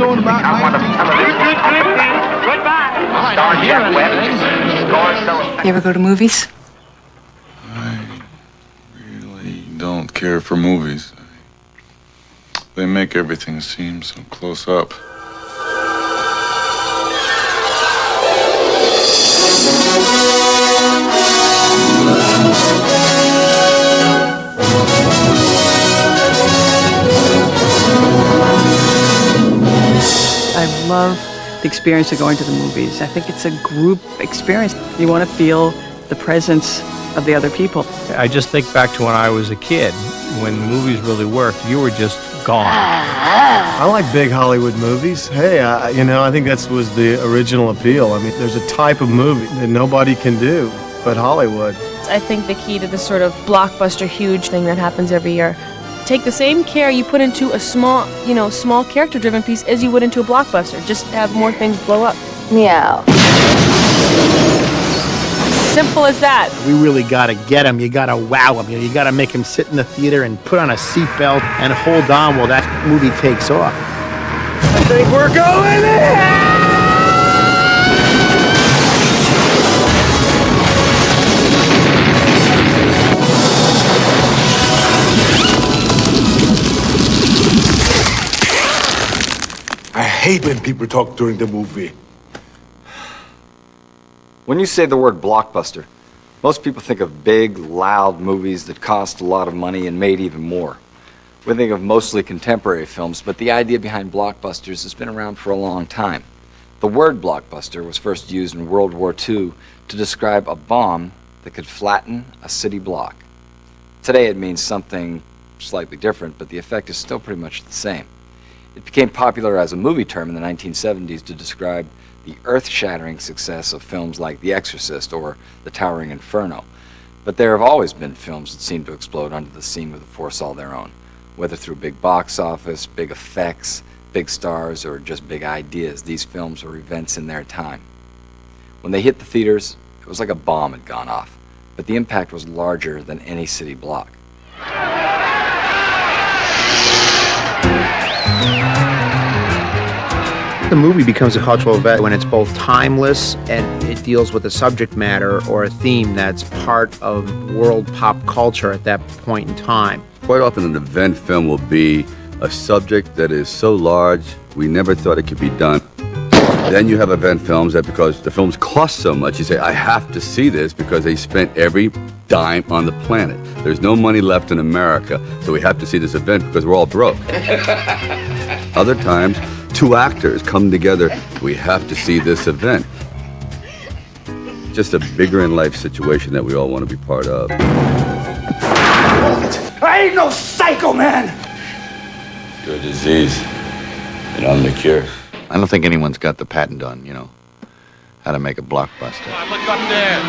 knowing about You ever go to movies? I really don't care for movies. They make everything seem so close up. I love the experience of going to the movies. I think it's a group experience. You want to feel the presence of the other people. I just think back to when I was a kid, when movies really worked, you were just gone. I like big Hollywood movies. Hey, I think that was the original appeal. I mean, there's a type of movie that nobody can do but Hollywood. I think the key to this sort of blockbuster huge thing that happens every year, take the same care you put into a small character-driven piece as you would into a blockbuster. Just have more things blow up. Meow. Simple as that. We really gotta get him. You gotta wow him. You gotta make him sit in the theater and put on a seatbelt and hold on while that movie takes off. I think we're going in! I hate when people talk during the movie. When you say the word blockbuster, most people think of big, loud movies that cost a lot of money and made even more. We think of mostly contemporary films, but the idea behind blockbusters has been around for a long time. The word blockbuster was first used in World War II to describe a bomb that could flatten a city block. Today it means something slightly different, but the effect is still pretty much the same. It became popular as a movie term in the 1970s to describe the earth-shattering success of films like The Exorcist or The Towering Inferno. But there have always been films that seem to explode onto the scene with a force all their own, whether through big box office, big effects, big stars, or just big ideas. These films were events in their time. When they hit the theaters, it was like a bomb had gone off, but the impact was larger than any city block. The movie becomes a cultural event when it's both timeless and it deals with a subject matter or a theme that's part of world pop culture at that point in time. Quite often an event film will be a subject that is so large we never thought it could be done. Then you have event films that, because the films cost so much, you say, I have to see this because they spent every dime on the planet. There's no money left in America, so we have to see this event because we're all broke. Other times, two actors come together, we have to see this event. Just a bigger in life situation that we all want to be part of. I ain't no psycho, man! You're a disease, and I'm the cure. I don't think anyone's got the patent on, how to make a blockbuster. Look up there!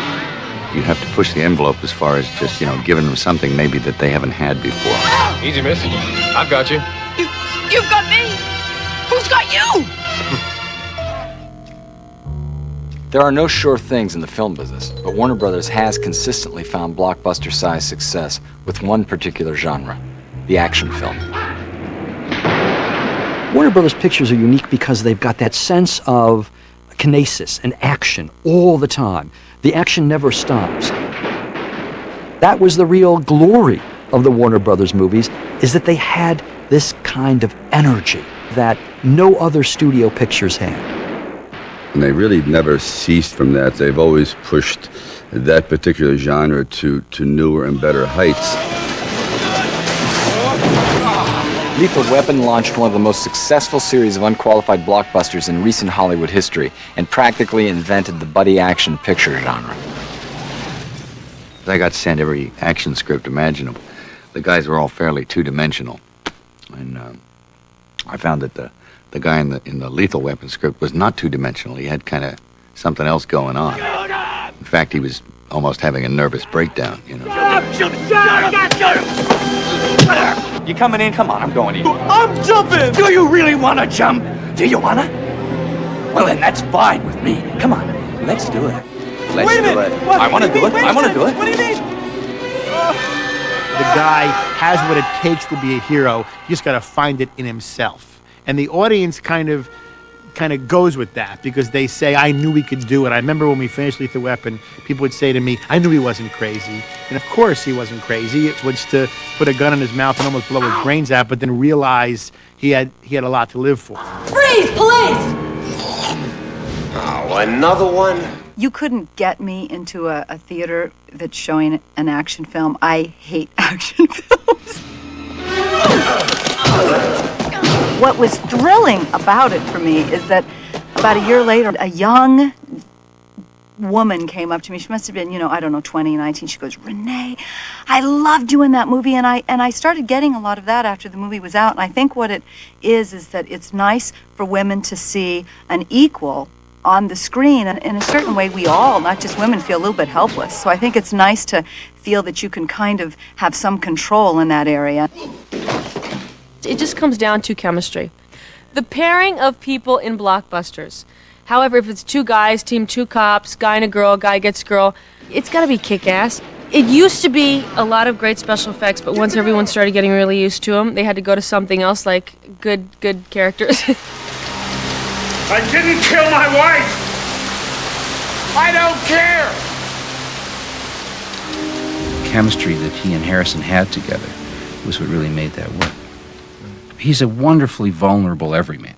You have to push the envelope as far as just, giving them something maybe that they haven't had before. Easy, miss. I've got you. You've got me! Who's got you? There are no sure things in the film business, but Warner Brothers has consistently found blockbuster-sized success with one particular genre, the action film. Warner Brothers pictures are unique because they've got that sense of kinesis and action all the time. The action never stops. That was the real glory of the Warner Brothers movies, is that they had this kind of energy that no other studio pictures had. And they really never ceased from that. They've always pushed that particular genre to newer and better heights. Lethal Weapon launched one of the most successful series of unqualified blockbusters in recent Hollywood history and practically invented the buddy action picture genre. I got sent every action script imaginable. The guys were all fairly two-dimensional. And I found that the guy in the Lethal Weapon script was not two-dimensional. He had kind of something else going on. In fact, he was almost having a nervous breakdown, You coming in? Come on, I'm going in. I'm jumping! Do you really want to jump? Do you want to? Well, then that's fine with me. Come on, let's do it. Let's Wait a minute. do it. What? I want to do it. Wait a I want to second. do it. What do you mean? The guy has what it takes to be a hero. You just got to find it in himself. And the audience kind of goes with that because they say, I knew we could do it. I remember when we finished Lethal Weapon, people would say to me, I knew he wasn't crazy. And of course he wasn't crazy. It was to put a gun in his mouth and almost blow his brains out, but then realize he had a lot to live for. Freeze, police! Oh, another one? You couldn't get me into a theater that's showing an action film. I hate action films. What was thrilling about it for me is that about a year later, a young woman came up to me. She must have been, 20, 19. She goes, Renee, I loved you in that movie. And I started getting a lot of that after the movie was out. And I think what it is that it's nice for women to see an equal on the screen. And in a certain way, we all, not just women, feel a little bit helpless. So I think it's nice to feel that you can kind of have some control in that area. It just comes down to chemistry. The pairing of people in blockbusters. However, if it's two guys, team two cops, guy and a girl, guy gets girl, it's got to be kick-ass. It used to be a lot of great special effects, but once everyone started getting really used to them, they had to go to something else like good characters. I didn't kill my wife! I don't care! The chemistry that he and Harrison had together was what really made that work. He's a wonderfully vulnerable everyman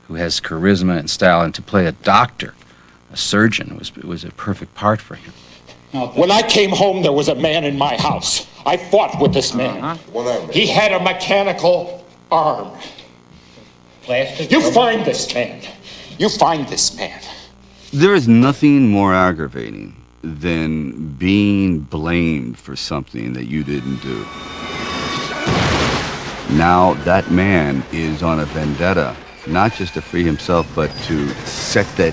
who has charisma and style, and to play a doctor, a surgeon, was a perfect part for him. When I came home, there was a man in my house. I fought with this man. He had a mechanical arm. You find this man. You find this man. There is nothing more aggravating than being blamed for something that you didn't do. Now that man is on a vendetta, not just to free himself, but to set that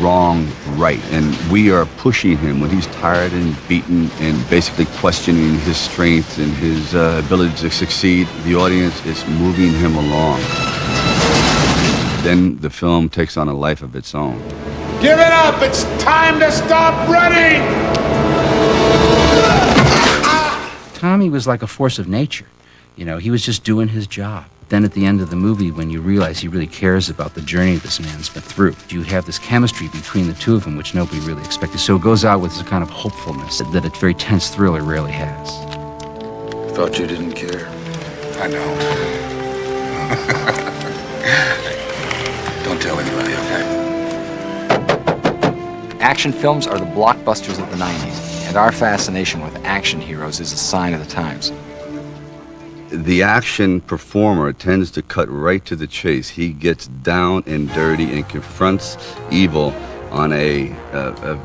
wrong right. And we are pushing him when he's tired and beaten and basically questioning his strength and his ability to succeed. The audience is moving him along. Then the film takes on a life of its own. Give it up! It's time to stop running! Tommy was like a force of nature. He was just doing his job. Then at the end of the movie, when you realize he really cares about the journey this man's been through, you have this chemistry between the two of them, which nobody really expected. So it goes out with this kind of hopefulness that a very tense thriller rarely has. Thought you didn't care. I know. Don't tell anybody, okay? Action films are the blockbusters of the 90s, and our fascination with action heroes is a sign of the times. The action performer tends to cut right to the chase. He gets down and dirty and confronts evil on a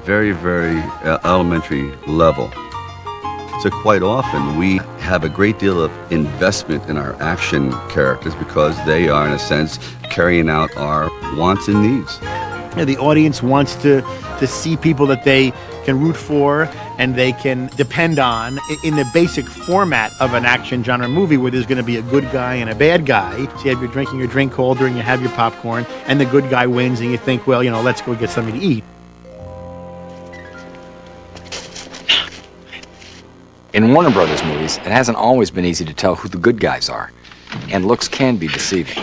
very, very elementary level. So quite often we have a great deal of investment in our action characters because they are, in a sense, carrying out our wants and needs. The audience wants to see people that they can root for and they can depend on in the basic format of an action genre movie where there's going to be a good guy and a bad guy. So you have your drinking your drink holder and you have your popcorn and the good guy wins and you think, well, let's go get something to eat. In Warner Brothers movies, it hasn't always been easy to tell who the good guys are, and looks can be deceiving.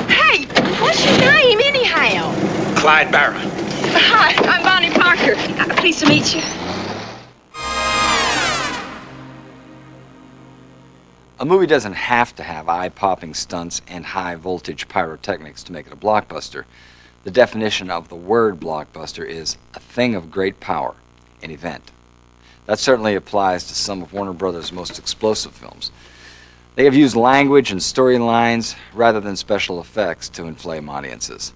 Hey, what's your name anyhow? Clyde Barron. Hi, I'm Bonnie Parker. Pleased to meet you. A movie doesn't have to have eye-popping stunts and high-voltage pyrotechnics to make it a blockbuster. The definition of the word blockbuster is a thing of great power, an event. That certainly applies to some of Warner Brothers' most explosive films. They have used language and storylines rather than special effects to inflame audiences.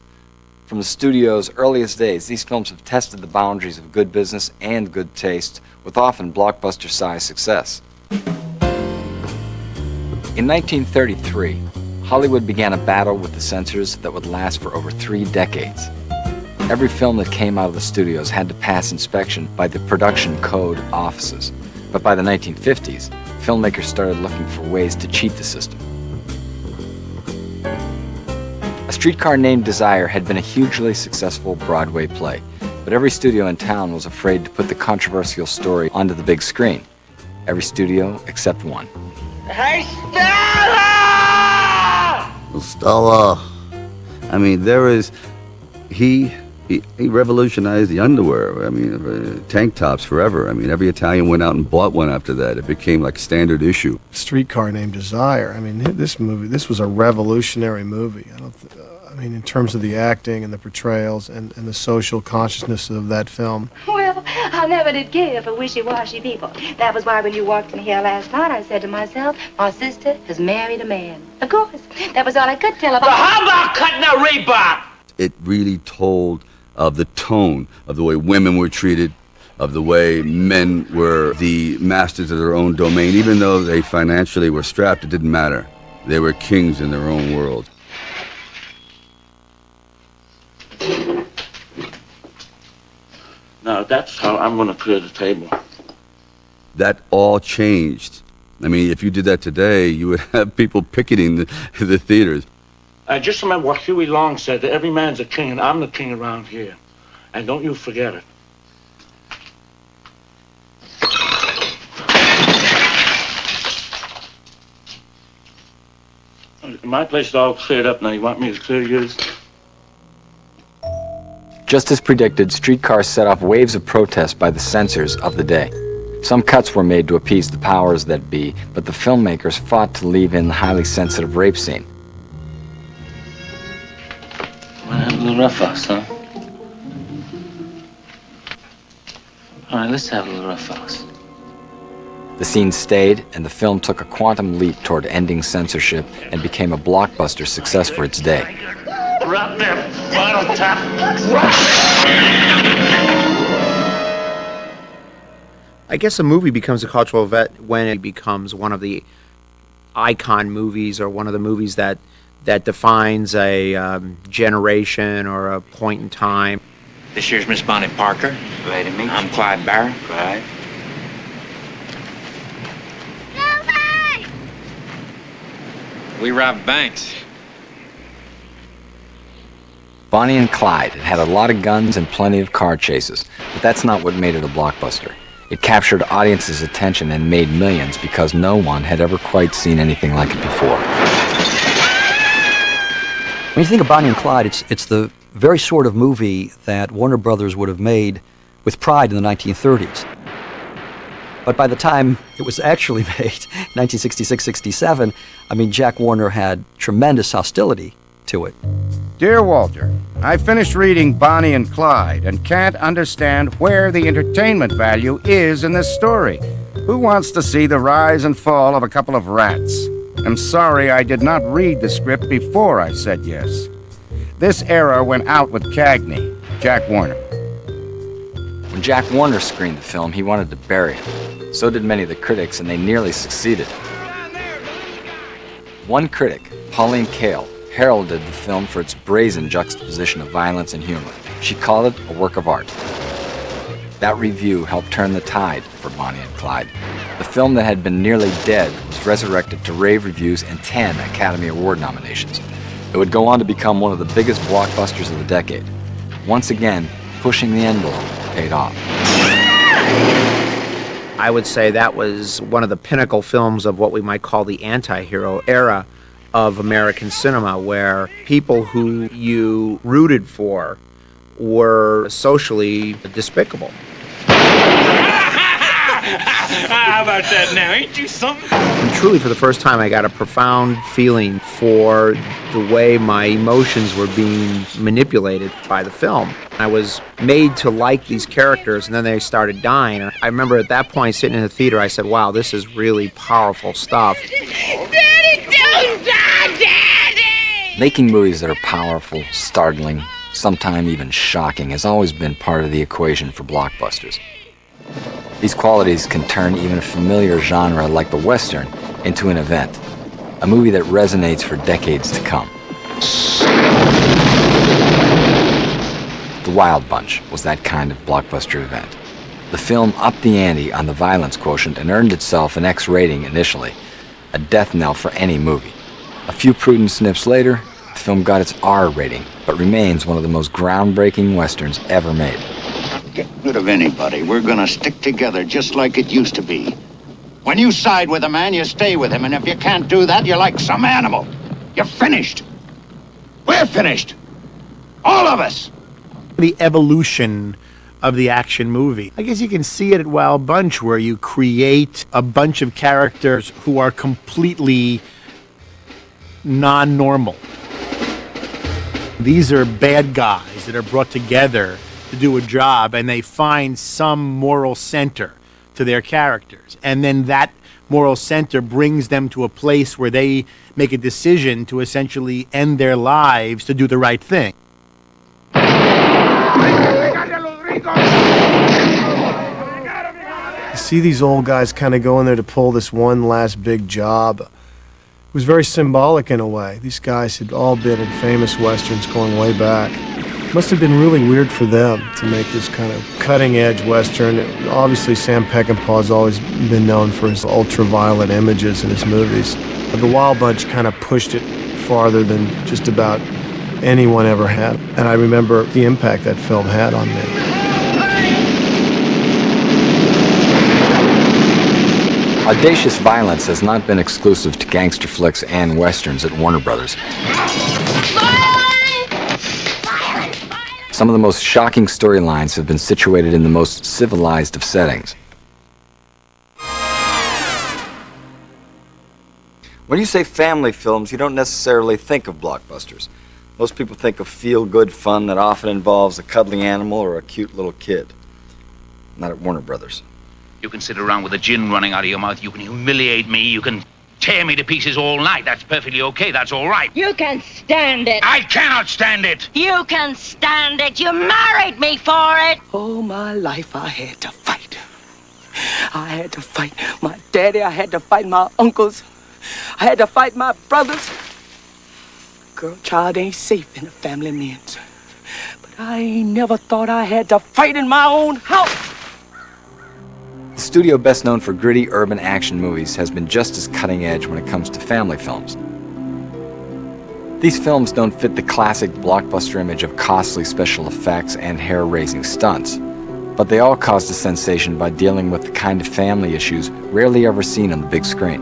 From the studio's earliest days, these films have tested the boundaries of good business and good taste, with often blockbuster-sized success. In 1933, Hollywood began a battle with the censors that would last for over 3 decades. Every film that came out of the studios had to pass inspection by the production code offices. But by the 1950s, filmmakers started looking for ways to cheat the system. A Streetcar Named Desire had been a hugely successful Broadway play, but every studio in town was afraid to put the controversial story onto the big screen. Every studio except one. Hey, Stella! Stella. I mean, he revolutionized the underwear. I mean, tank tops forever. I mean, every Italian went out and bought one after that. It became like standard issue. Streetcar Named Desire. I mean, this was a revolutionary movie. I mean, in terms of the acting and the portrayals and the social consciousness of that film. Well, I never did care for wishy-washy people. That was why when you walked in here last night, I said to myself, my sister has married a man. Of course, that was all I could tell about. Well, how about cutting a Reebok? It really told of the tone of the way women were treated, of the way men were the masters of their own domain. Even though they financially were strapped, it didn't matter. They were kings in their own world. Now, that's how I'm going to clear the table. That all changed. I mean, if you did that today, you would have people picketing the theaters. Just remember what Huey Long said, that every man's a king, and I'm the king around here. And don't you forget it. My place is all cleared up now. You want me to clear yours? Just as predicted, streetcars set off waves of protest by the censors of the day. Some cuts were made to appease the powers that be, but the filmmakers fought to leave in the highly sensitive rape scene. Want to have a little roughhouse, huh? All right, let's have a little roughhouse. The scene stayed, and the film took a quantum leap toward ending censorship and became a blockbuster success for its day. Drop them bottle top. I guess a movie becomes a cultural event when it becomes one of the icon movies or one of the movies that defines a generation or a point in time. This year's Miss Bonnie Parker. Glad to meet you. I'm Clyde Barr. Right. We robbed banks. Bonnie and Clyde had a lot of guns and plenty of car chases, but that's not what made it a blockbuster. It captured audiences' attention and made millions because no one had ever quite seen anything like it before. When you think of Bonnie and Clyde, it's the very sort of movie that Warner Brothers would have made with pride in the 1930s. But by the time it was actually made, 1966-67, I mean, Jack Warner had tremendous hostility to it. Dear Walter, I finished reading Bonnie and Clyde and can't understand where the entertainment value is in this story. Who wants to see the rise and fall of a couple of rats? I'm sorry I did not read the script before I said yes. This era went out with Cagney, Jack Warner. When Jack Warner screened the film, he wanted to bury it. So did many of the critics, and they nearly succeeded. One critic, Pauline Kael, heralded the film for its brazen juxtaposition of violence and humor. She called it a work of art. That review helped turn the tide for Bonnie and Clyde. The film that had been nearly dead was resurrected to rave reviews and 10 Academy Award nominations. It would go on to become one of the biggest blockbusters of the decade. Once again, pushing the envelope paid off. I would say that was one of the pinnacle films of what we might call the anti-hero era of American cinema, where people who you rooted for were socially despicable. How about that now? Ain't you something? And truly, for the first time, I got a profound feeling for the way my emotions were being manipulated by the film. I was made to like these characters, and then they started dying. And I remember at that point, sitting in the theater, I said, wow, this is really powerful stuff. Daddy, don't die, Daddy! Making movies that are powerful, startling, sometimes even shocking has always been part of the equation for blockbusters. These qualities can turn even a familiar genre like the Western into an event, a movie that resonates for decades to come. The Wild Bunch was that kind of blockbuster event. The film upped the ante on the violence quotient and earned itself an X rating initially, a death knell for any movie. A few prudent sniffs later, the film got its R rating, but remains one of the most groundbreaking Westerns ever made. Get rid of anybody. We're gonna stick together just like it used to be. When you side with a man, you stay with him, and if you can't do that, you're like some animal. You're finished. We're finished. All of us. The evolution of the action movie. I guess you can see it at Wild Bunch, where you create a bunch of characters who are completely non-normal. These are bad guys that are brought together to do a job, and they find some moral center to their characters. And then that moral center brings them to a place where they make a decision to essentially end their lives to do the right thing. See these old guys kind of go in there to pull this one last big job. It was very symbolic in a way. These guys had all been in famous westerns going way back. It must have been really weird for them to make this kind of cutting-edge western. Obviously, Sam Peckinpah's always been known for his ultra-violent images in his movies. But the Wild Bunch kind of pushed it farther than just about anyone ever had. And I remember the impact that film had on me. Audacious violence has not been exclusive to gangster flicks and westerns at Warner Brothers. Some of the most shocking storylines have been situated in the most civilized of settings. When you say family films, you don't necessarily think of blockbusters. Most people think of feel-good fun that often involves a cuddly animal or a cute little kid. Not at Warner Brothers. You can sit around with a gin running out of your mouth. You can humiliate me. You can tear me to pieces all night. That's perfectly okay. That's all right. You can stand it. I cannot stand it. You can stand it. You married me for it. All my life I had to fight. I had to fight my daddy. I had to fight my uncles. I had to fight my brothers. Girl, child ain't safe in the family men's. But I ain't never thought I had to fight in my own house. The studio best known for gritty urban action movies has been just as cutting edge when it comes to family films. These films don't fit the classic blockbuster image of costly special effects and hair-raising stunts, but they all caused a sensation by dealing with the kind of family issues rarely ever seen on the big screen.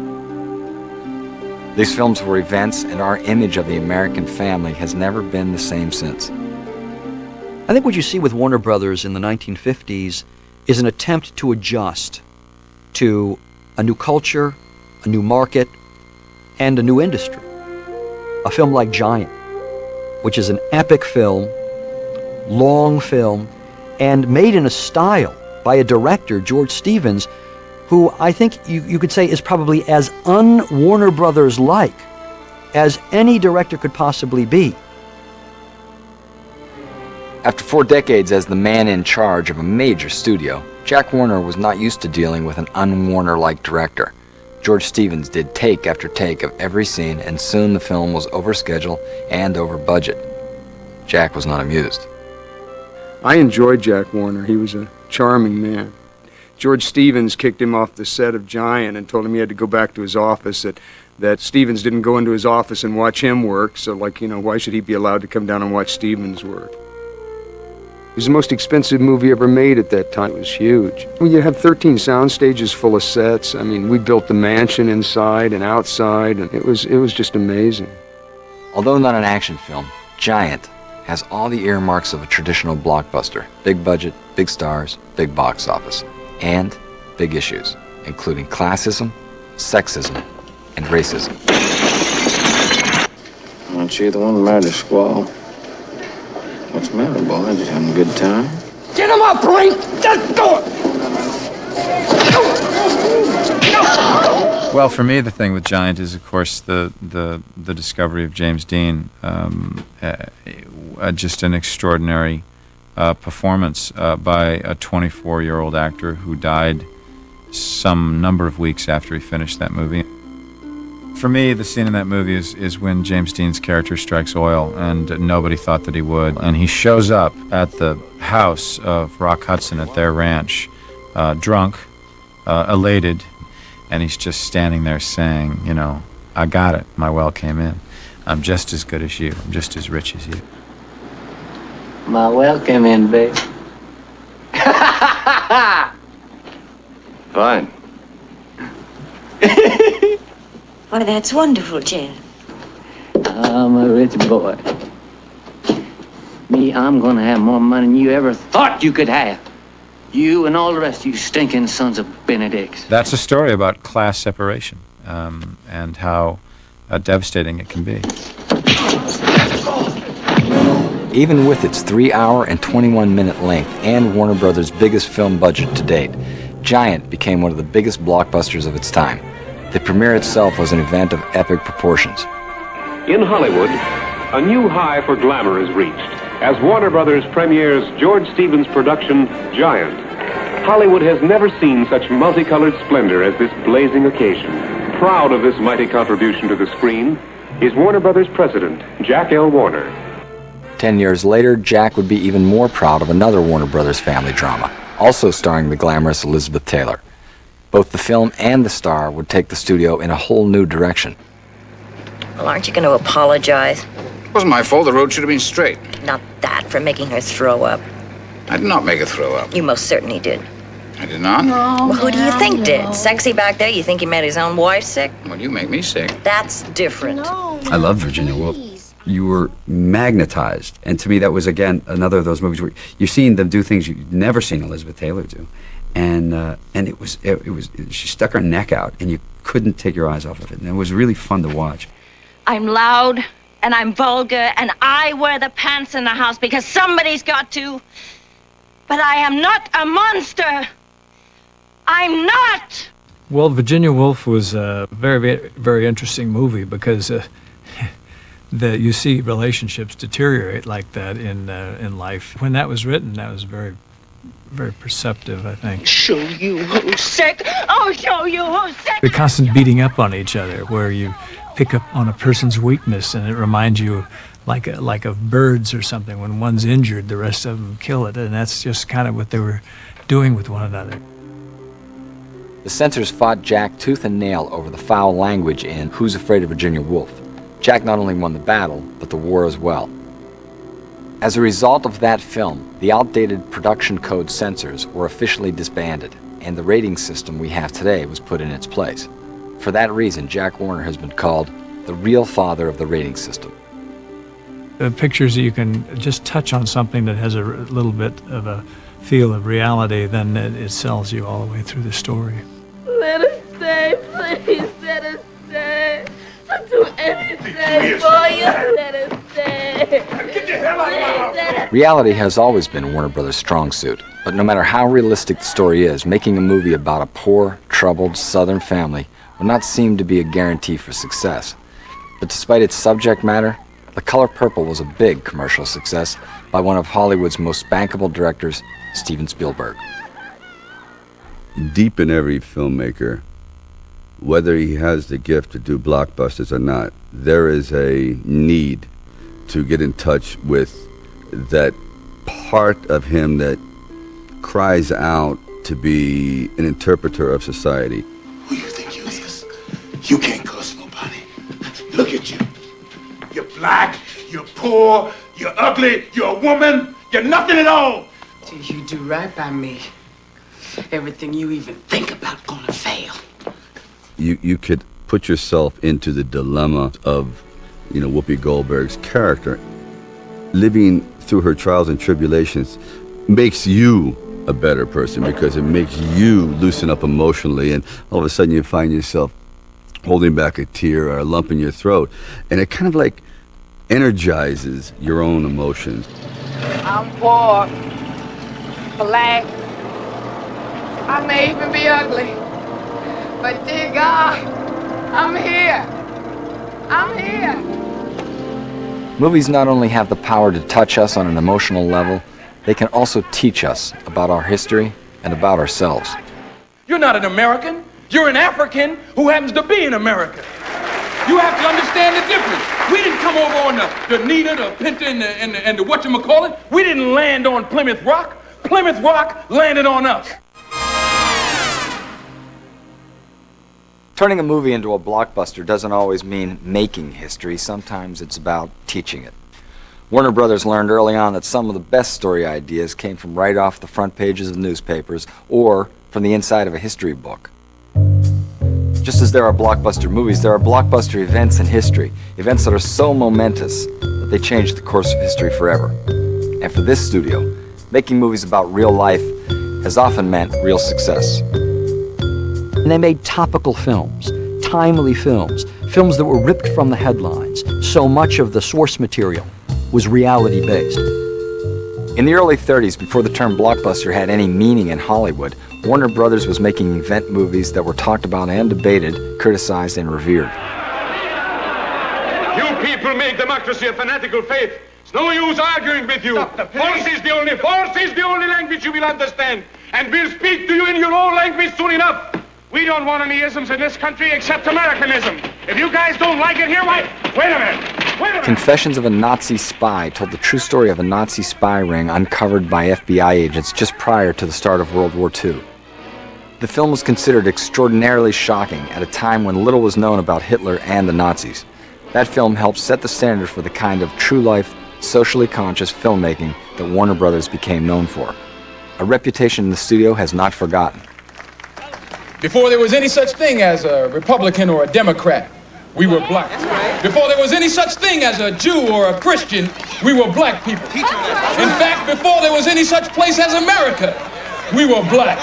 These films were events, and our image of the American family has never been the same since. I think what you see with Warner Brothers in the 1950s is an attempt to adjust to a new culture, a new market, and a new industry. A film like Giant, which is an epic film, long film, and made in a style by a director, George Stevens, who I think you could say is probably as un-Warner Brothers-like as any director could possibly be. After 4 decades as the man in charge of a major studio, Jack Warner was not used to dealing with an un-Warner-like director. George Stevens did take after take of every scene, and soon the film was over schedule and over budget. Jack was not amused. I enjoyed Jack Warner. He was a charming man. George Stevens kicked him off the set of Giant and told him he had to go back to his office, that Stevens didn't go into his office and watch him work, so why should he be allowed to come down and watch Stevens work? It was the most expensive movie ever made at that time. It was huge. You have 13 sound stages full of sets. I mean, we built the mansion inside and outside, and it was just amazing. Although not an action film, Giant has all the earmarks of a traditional blockbuster. Big budget, big stars, big box office, and big issues, including classism, sexism, and racism. Aren't you the one married to Squall? What's the matter, boy? Just having a good time? Get him up, Frank! Just do it! Well, for me, the thing with Giant is, of course, the discovery of James Dean. Just an extraordinary performance by a 24-year-old actor who died some number of weeks after he finished that movie. For me, the scene in that movie is when James Dean's character strikes oil, and nobody thought that he would. And he shows up at the house of Rock Hudson at their ranch, drunk, elated, and he's just standing there saying, I got it, my well came in. I'm just as good as you, I'm just as rich as you. My well came in, babe. Fine. Why, that's wonderful, Jeff. I'm a rich boy. Me, I'm gonna have more money than you ever thought you could have. You and all the rest of you stinking sons of Benedicts. That's a story about class separation and how devastating it can be. Even with its 3-hour and 21-minute length and Warner Brothers' biggest film budget to date, Giant became one of the biggest blockbusters of its time. The premiere itself was an event of epic proportions. In Hollywood, a new high for glamour is reached as Warner Brothers premieres George Stevens' production, Giant. Hollywood has never seen such multicolored splendor as this blazing occasion. Proud of this mighty contribution to the screen is Warner Brothers president, Jack L. Warner. 10 years later, Jack would be even more proud of another Warner Brothers family drama, also starring the glamorous Elizabeth Taylor. Both the film and the star would take the studio in a whole new direction. Well, aren't you going to apologize? It wasn't my fault. The road should have been straight. Not that, for making her throw up. I did not make her throw up. You most certainly did. I did not? Well, who do you think did? Sexy back there? You think he made his own wife sick? Well, you make me sick. That's different. I love Virginia Woolf. You were magnetized, and to me that was again another of those movies where you're seeing them do things you've never seen Elizabeth Taylor do, and it was she stuck her neck out, and you couldn't take your eyes off of it, and it was really fun to watch. I'm loud, and I'm vulgar, and I wear the pants in the house because somebody's got to. But I am not a monster. I'm not. Well, Virginia Woolf was a very, very interesting movie because that you see relationships deteriorate like that in life. When that was written, that was very, very perceptive, I think. Show you who's sick. I'll show you who's sick. The constant beating up on each other, where you pick up on a person's weakness, and it reminds you like of birds or something. When one's injured, the rest of them kill it, and that's just kind of what they were doing with one another. The censors fought Jack tooth and nail over the foul language in Who's Afraid of Virginia Woolf. Jack not only won the battle, but the war as well. As a result of that film, the outdated production code censors were officially disbanded, and the rating system we have today was put in its place. For that reason, Jack Warner has been called the real father of the rating system. The pictures, you can just touch on something that has a little bit of a feel of reality, then it sells you all the way through the story. Let us stay, please. Let us stay. I'll do anything for you. Let us stay. Get the hell out of my house. Reality has always been Warner Brothers' strong suit, but no matter how realistic the story is, making a movie about a poor, troubled Southern family would not seem to be a guarantee for success. But despite its subject matter, The Color Purple was a big commercial success by one of Hollywood's most bankable directors, Steven Spielberg. Deep in every filmmaker, whether he has the gift to do blockbusters or not, there is a need to get in touch with that part of him that cries out to be an interpreter of society. Who you think you is? You can't curse nobody. Look at you. You're black, you're poor, you're ugly, you're a woman, you're nothing at all. Till you do right by me, everything you even think about gonna fail. You could put yourself into the dilemma of, Whoopi Goldberg's character. Living through her trials and tribulations makes you a better person because it makes you loosen up emotionally, and all of a sudden you find yourself holding back a tear or a lump in your throat, and it kind of like energizes your own emotions. I'm poor, black. I may even be ugly, but dear God, I'm here. I'm here. Movies not only have the power to touch us on an emotional level, they can also teach us about our history and about ourselves. You're not an American. You're an African who happens to be in America. You have to understand the difference. We didn't come over on the Nita, the Pinta, and the whatchamacallit. We didn't land on Plymouth Rock. Plymouth Rock landed on us. Turning a movie into a blockbuster doesn't always mean making history. Sometimes it's about teaching it. Warner Brothers learned early on that some of the best story ideas came from right off the front pages of newspapers or from the inside of a history book. Just as there are blockbuster movies, there are blockbuster events in history, events that are so momentous that they change the course of history forever. And for this studio, making movies about real life has often meant real success. And they made topical films, timely films, films that were ripped from the headlines. So much of the source material was reality-based. In the early 30s, before the term blockbuster had any meaning in Hollywood, Warner Brothers was making event movies that were talked about and debated, criticized, and revered. You people make democracy a fanatical faith. It's no use arguing with you. Force is the only language you will understand. And we'll speak to you in your own language soon enough. We don't want any isms in this country except Americanism. If you guys don't like it here, wait a minute. Confessions of a Nazi Spy told the true story of a Nazi spy ring uncovered by FBI agents just prior to the start of World War II. The film was considered extraordinarily shocking at a time when little was known about Hitler and the Nazis. That film helped set the standard for the kind of true-life, socially conscious filmmaking that Warner Brothers became known for. A reputation the studio has not forgotten. Before there was any such thing as a Republican or a Democrat, we were black. Before there was any such thing as a Jew or a Christian, we were black people. In fact, before there was any such place as America, we were black.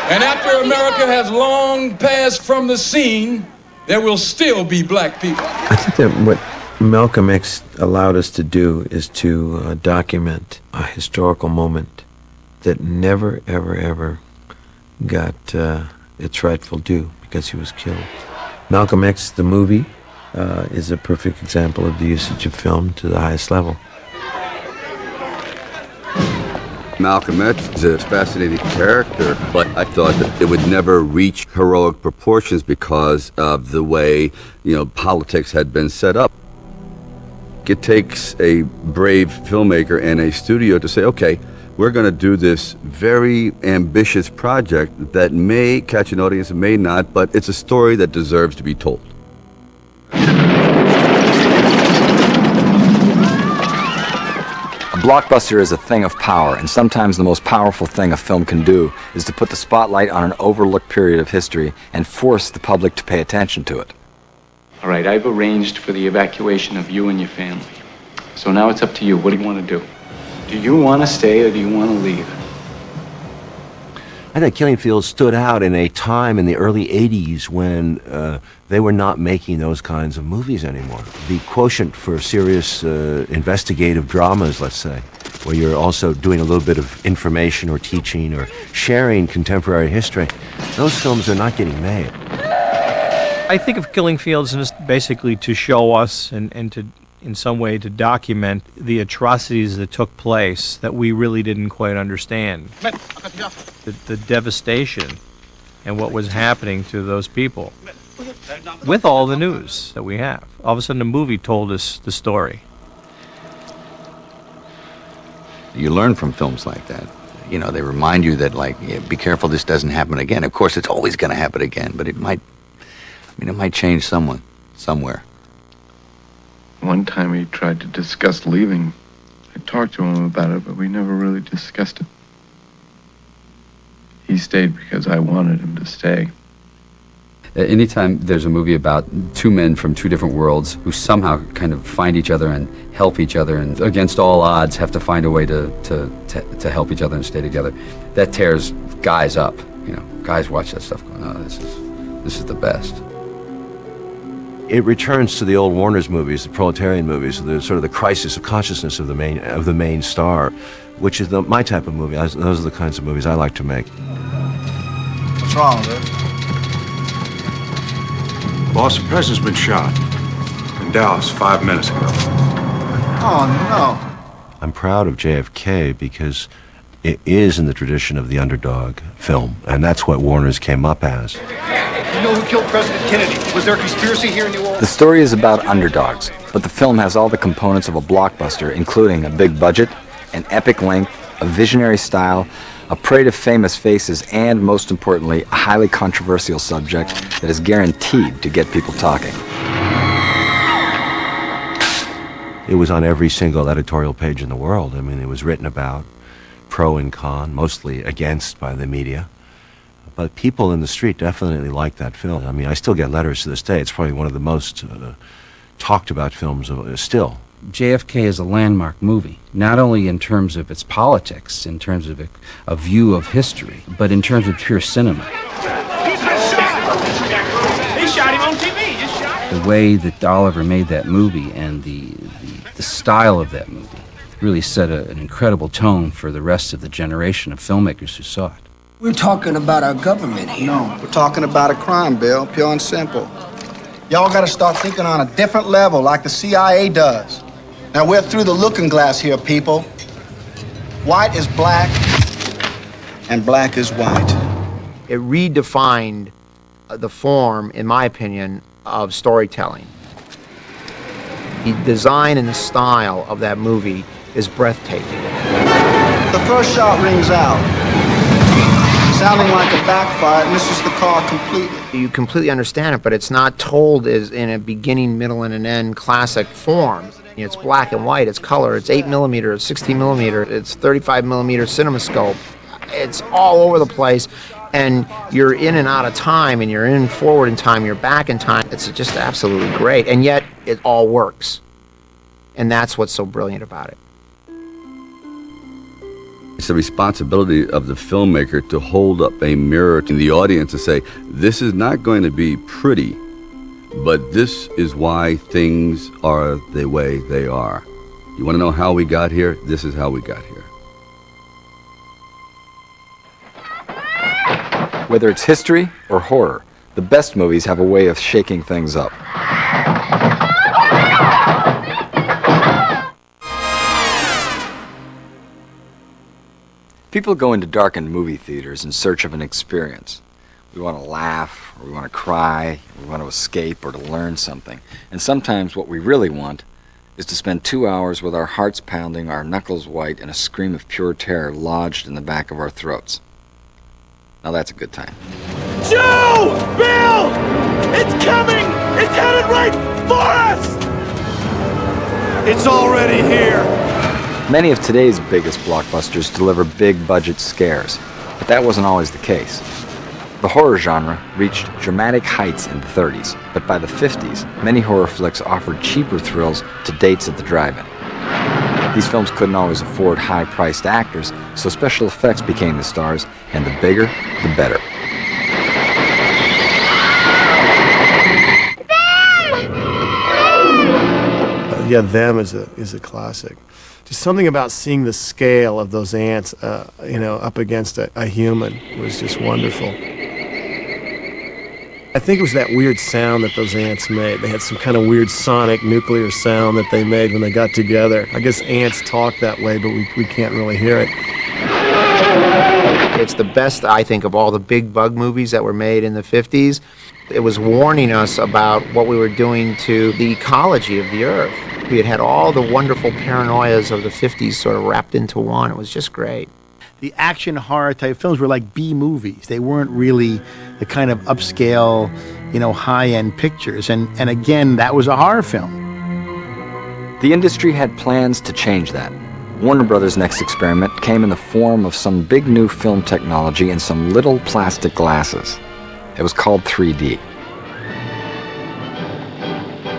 And after America has long passed from the scene, there will still be black people. I think that what Malcolm X allowed us to do is to document a historical moment that never, ever, ever got its rightful due because he was killed. Malcolm X, the movie, is a perfect example of the usage of film to the highest level. Malcolm X is a fascinating character, but I thought that it would never reach heroic proportions because of the way, politics had been set up. It takes a brave filmmaker and a studio to say, okay, we're going to do this very ambitious project that may catch an audience, may not, but it's a story that deserves to be told. A blockbuster is a thing of power, and sometimes the most powerful thing a film can do is to put the spotlight on an overlooked period of history and force the public to pay attention to it. All right, I've arranged for the evacuation of you and your family. So now it's up to you. What do you want to do? Do you want to stay or do you want to leave? I think Killing Fields stood out in a time in the early 80s when they were not making those kinds of movies anymore. The quotient for serious investigative dramas, let's say, where you're also doing a little bit of information or teaching or sharing contemporary history, those films are not getting made. I think of Killing Fields as basically to show us and to, in some way, to document the atrocities that took place that we really didn't quite understand. The devastation and what was happening to those people with all the news that we have. All of a sudden, the movie told us the story. You learn from films like that. They remind you that, be careful this doesn't happen again. Of course, it's always going to happen again, but it might change someone, somewhere. One time he tried to discuss leaving. I talked to him about it, but we never really discussed it. He stayed because I wanted him to stay. Anytime there's a movie about two men from two different worlds who somehow kind of find each other and help each other and against all odds have to find a way to help each other and stay together, that tears guys up. Guys watch that stuff going, oh, this is the best. It returns to the old Warner's movies, the proletarian movies, the sort of the crisis of consciousness of the main star, which is my type of movie. Those are the kinds of movies I like to make. What's wrong, Luke? Boss, the president's been shot in Dallas 5 minutes ago. Oh, no. I'm proud of JFK because it is in the tradition of the underdog film, and that's what Warner's came up as. You know who killed President Kennedy? Was there a conspiracy here in New Orleans? The story is about underdogs, but the film has all the components of a blockbuster, including a big budget, an epic length, a visionary style, a parade of famous faces, and, most importantly, a highly controversial subject that is guaranteed to get people talking. It was on every single editorial page in the world. I mean, it was written about, pro and con, mostly against by the media. But people in the street definitely liked that film. I mean, I still get letters to this day. It's probably one of the most talked about films still JFK is a landmark movie, not only in terms of its politics, in terms of a view of history, but in terms of pure cinema. He's been shot! They shot him on TV. Just shot him. The way that Oliver made that movie and the style of that movie really set an incredible tone for the rest of the generation of filmmakers who saw it. We're talking about our government here. No, we're talking about a crime, Bill, pure and simple. Y'all gotta start thinking on a different level, like the CIA does. Now, we're through the looking glass here, people. White is black, and black is white. It redefined the form, in my opinion, of storytelling. The design and the style of that movie is breathtaking. The first shot rings out, sounding like a backfire, misses the car completely. You completely understand it, but it's not told as in a beginning, middle, and an end classic form. It's black and white, it's color, it's 8mm, it's 16mm, it's 35mm CinemaScope. It's all over the place, and you're in and out of time, and you're in forward in time, you're back in time. It's just absolutely great, and yet it all works. And that's what's so brilliant about it. It's the responsibility of the filmmaker to hold up a mirror to the audience and say, this is not going to be pretty, but this is why things are the way they are. You want to know how we got here? This is how we got here. Whether it's history or horror, the best movies have a way of shaking things up. People go into darkened movie theaters in search of an experience. We want to laugh, or we want to cry, or we want to escape, or to learn something. And sometimes what we really want is to spend 2 hours with our hearts pounding, our knuckles white, and a scream of pure terror lodged in the back of our throats. Now that's a good time. Joe! Bill! It's coming! It's headed right for us! It's already here! Many of today's biggest blockbusters deliver big-budget scares, but that wasn't always the case. The horror genre reached dramatic heights in the 30s, but by the 50s, many horror flicks offered cheaper thrills to dates at the drive-in. These films couldn't always afford high-priced actors, so special effects became the stars, and the bigger, the better. Yeah, Them is a classic. Just something about seeing the scale of those ants, up against a human was just wonderful. I think it was that weird sound that those ants made. They had some kind of weird sonic nuclear sound that they made when they got together. I guess ants talk that way, but we can't really hear it. It's the best, I think, of all the big bug movies that were made in the 50s. It was warning us about what we were doing to the ecology of the Earth. We had all the wonderful paranoias of the 50s sort of wrapped into one. It was just great. The action horror type films were like B movies. They weren't really the kind of upscale, high-end pictures. And again, that was a horror film. The industry had plans to change that. Warner Brothers' next experiment came in the form of some big new film technology and some little plastic glasses. It was called 3D.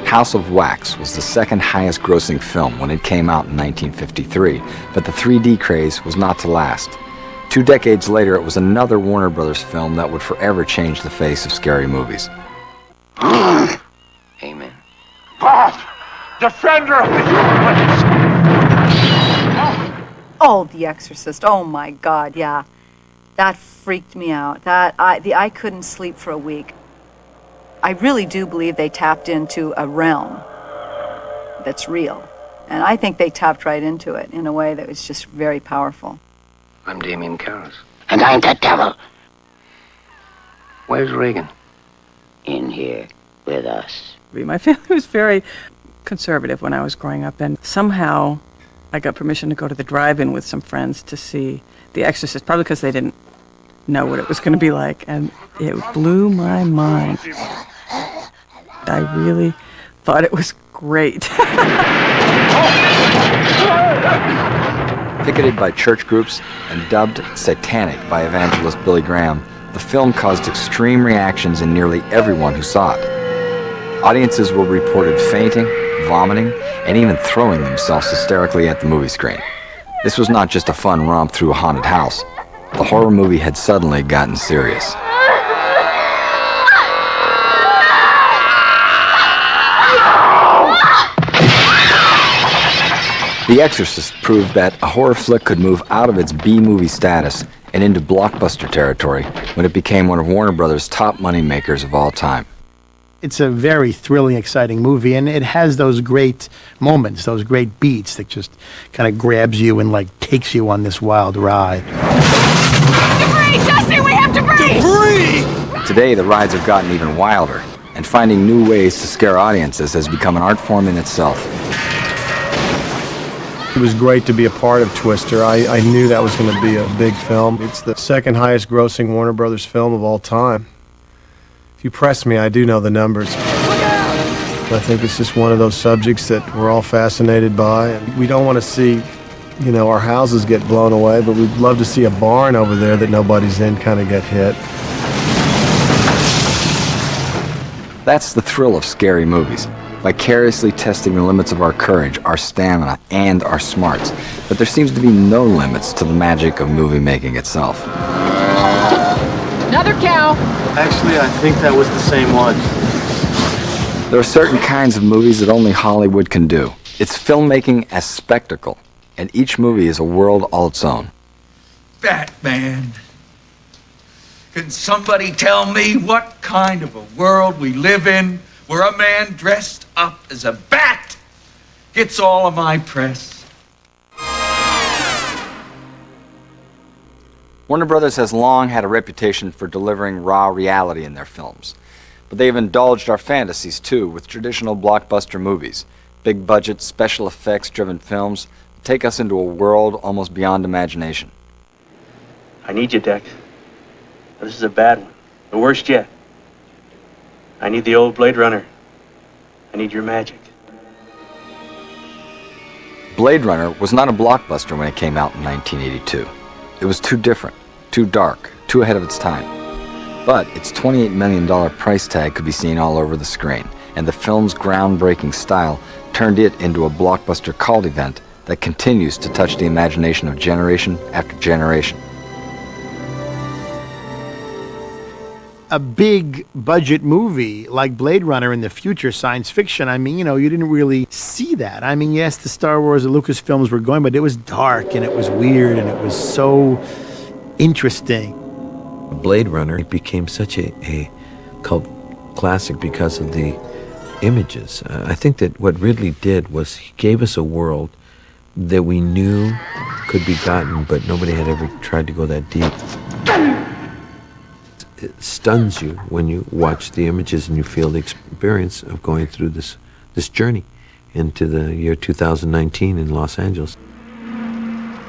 House of Wax was the second highest grossing film when it came out in 1953, but the 3D craze was not to last. 2 decades later, it was another Warner Brothers film that would forever change the face of scary movies. Amen. God, defender of the human race! Oh, The Exorcist. Oh my God, yeah. That freaked me out. I couldn't sleep for a week. I really do believe they tapped into a realm that's real. And I think they tapped right into it in a way that was just very powerful. I'm Damien Karras. And I'm the devil. Where's Reagan? In here with us. My family was very conservative when I was growing up, and somehow I got permission to go to the drive-in with some friends to see The Exorcist, probably because they didn't know what it was going to be like, and it blew my mind. I really thought it was great. Picketed by church groups and dubbed satanic by evangelist Billy Graham, the film caused extreme reactions in nearly everyone who saw it. Audiences were reported fainting, vomiting and even throwing themselves hysterically at the movie screen. This was not just a fun romp through a haunted house. The horror movie had suddenly gotten serious. The Exorcist proved that a horror flick could move out of its B-movie status and into blockbuster territory when it became one of Warner Brothers' top money makers of all time. It's a very thrilling, exciting movie, and it has those great moments, those great beats that just kind of grabs you and like takes you on this wild ride. Debris! Dusty, we have debris! Debris! Today, the rides have gotten even wilder, and finding new ways to scare audiences has become an art form in itself. It was great to be a part of Twister. I knew that was going to be a big film. It's the second highest grossing Warner Brothers film of all time. If you press me, I do know the numbers. I think it's just one of those subjects that we're all fascinated by. And we don't want to see, our houses get blown away, but we'd love to see a barn over there that nobody's in kind of get hit. That's the thrill of scary movies. Vicariously testing the limits of our courage, our stamina, and our smarts. But there seems to be no limits to the magic of movie making itself. Another cow! Actually, I think that was the same one. There are certain kinds of movies that only Hollywood can do. It's filmmaking as spectacle, and each movie is a world all its own. Batman. Can somebody tell me what kind of a world we live in where a man dressed up as a bat gets all of my press? Warner Brothers has long had a reputation for delivering raw reality in their films. But they have indulged our fantasies, too, with traditional blockbuster movies. Big budget, special effects driven films that take us into a world almost beyond imagination. I need you, Dex. This is a bad one. The worst yet. I need the old Blade Runner. I need your magic. Blade Runner was not a blockbuster when it came out in 1982. It was too different, too dark, too ahead of its time. But its $28 million price tag could be seen all over the screen, and the film's groundbreaking style turned it into a blockbuster cult event that continues to touch the imagination of generation after generation. A big budget movie like Blade Runner in the future, science fiction, you didn't really see that. Yes, the Star Wars and Lucasfilms were going, but it was dark and it was weird and it was so interesting. Blade Runner became such a cult classic because of the images. I think that what Ridley did was he gave us a world that we knew could be gotten, but nobody had ever tried to go that deep. It stuns you when you watch the images and you feel the experience of going through this journey into the year 2019 in Los Angeles.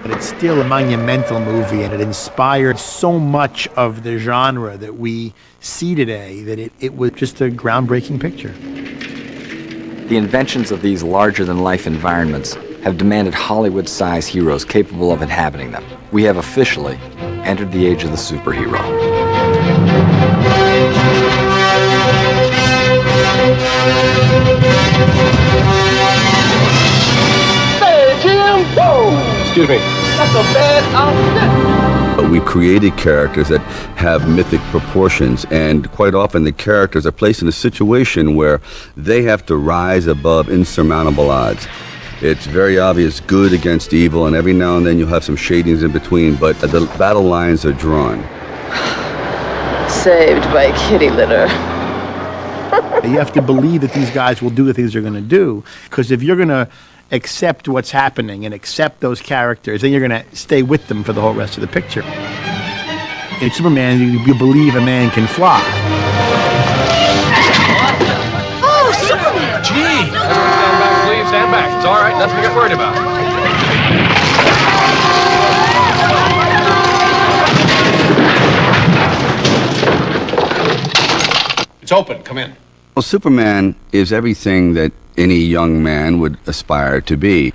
But it's still a monumental movie, and it inspired so much of the genre that we see today that it was just a groundbreaking picture. The inventions of these larger-than-life environments have demanded Hollywood-sized heroes capable of inhabiting them. We have officially entered the age of the superhero. Hey, Jim! Whoa! Excuse me. That's a bad outfit! We created characters that have mythic proportions, and quite often the characters are placed in a situation where they have to rise above insurmountable odds. It's very obvious good against evil, and every now and then you'll have some shadings in between, but the battle lines are drawn. Saved by kitty litter. You have to believe that these guys will do the things they're going to do, because if you're going to accept what's happening and accept those characters, then you're going to stay with them for the whole rest of the picture. In Superman, you believe a man can fly. Oh, Superman! Gee! Stand back, please. Stand back. It's all right. Nothing to get worried about. It's open. Come in. Well, Superman is everything that any young man would aspire to be.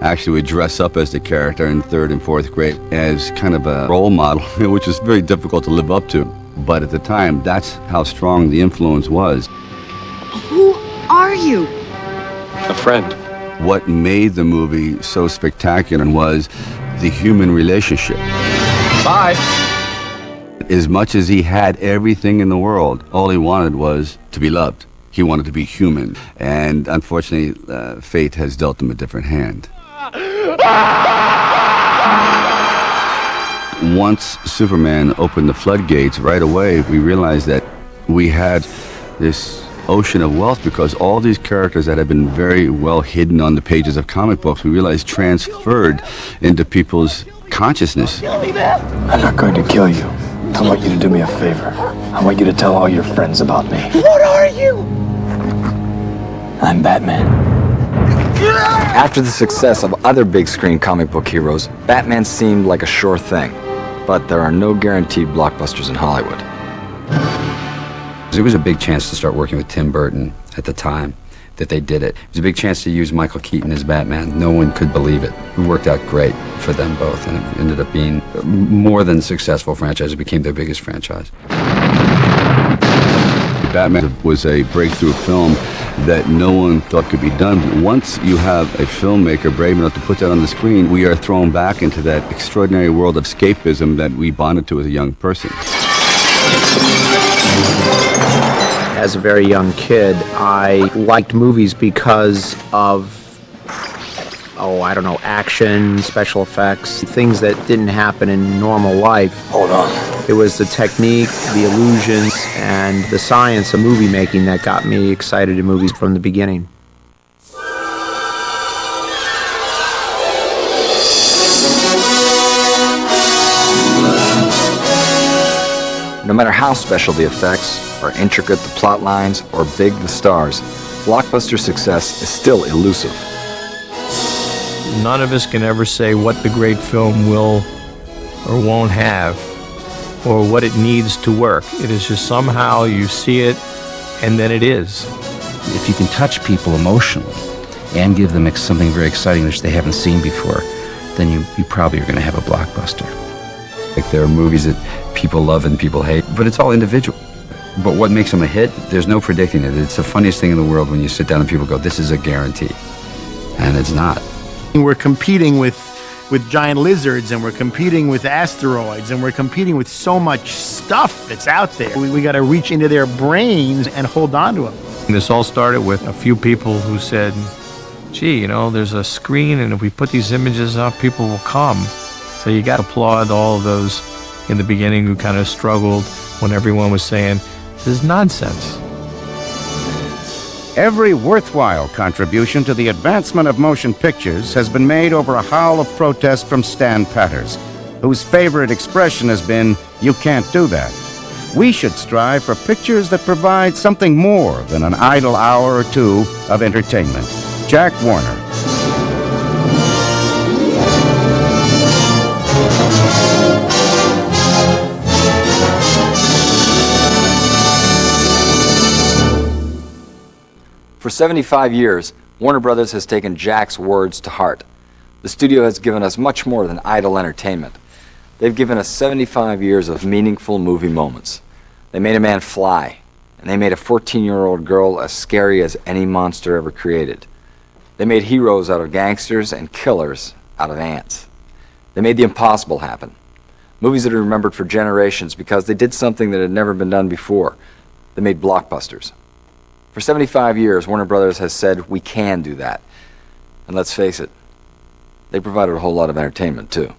Actually, we dress up as the character in 3rd and 4th grade as kind of a role model, which is very difficult to live up to. But at the time, that's how strong the influence was. Who are you? A friend. What made the movie so spectacular was the human relationship. Bye. As much as he had everything in the world, all he wanted was to be loved. He wanted to be human. And unfortunately, fate has dealt him a different hand. Once Superman opened the floodgates, right away we realized that we had this ocean of wealth, because all these characters that had been very well hidden on the pages of comic books, we realized transferred into people's consciousness. I'm not going to kill you. I want you to do me a favor. I want you to tell all your friends about me. What are you? I'm Batman. After the success of other big screen comic book heroes, Batman seemed like a sure thing. But there are no guaranteed blockbusters in Hollywood. It was a big chance to start working with Tim Burton at the time that they did it. It was a big chance to use Michael Keaton as Batman. No one could believe it. It worked out great for them both, and it ended up being a more than successful franchise. It became their biggest franchise. Batman was a breakthrough film that no one thought could be done. Once you have a filmmaker brave enough to put that on the screen, we are thrown back into that extraordinary world of escapism that we bonded to as a young person. As a very young kid, I liked movies because of, action, special effects, things that didn't happen in normal life. Hold on. It was the technique, the illusions, and the science of movie making that got me excited in movies from the beginning. No matter how special the effects, or intricate the plot lines, or big the stars, blockbuster success is still elusive. None of us can ever say what the great film will or won't have, or what it needs to work. It is just somehow you see it, and then it is. If you can touch people emotionally and give them something very exciting which they haven't seen before, then you probably are going to have a blockbuster. Like, there are movies that people love and people hate, but it's all individual. But what makes them a hit, there's no predicting it. It's the funniest thing in the world when you sit down and people go, this is a guarantee. And it's not. We're competing with giant lizards, and we're competing with asteroids, and we're competing with so much stuff that's out there. We got to reach into their brains and hold on to them. This all started with a few people who said, gee, there's a screen, and if we put these images up, people will come. So you got to applaud all of those in the beginning who kind of struggled when everyone was saying, this is nonsense. Every worthwhile contribution to the advancement of motion pictures has been made over a howl of protest from Stan Patters, whose favorite expression has been, you can't do that. We should strive for pictures that provide something more than an idle hour or two of entertainment. Jack Warner. For 75 years, Warner Brothers has taken Jack's words to heart. The studio has given us much more than idle entertainment. They've given us 75 years of meaningful movie moments. They made a man fly, and they made a 14-year-old girl as scary as any monster ever created. They made heroes out of gangsters and killers out of ants. They made the impossible happen. Movies that are remembered for generations because they did something that had never been done before. They made blockbusters. For 75 years, Warner Brothers has said, we can do that. And let's face it, they provided a whole lot of entertainment, too.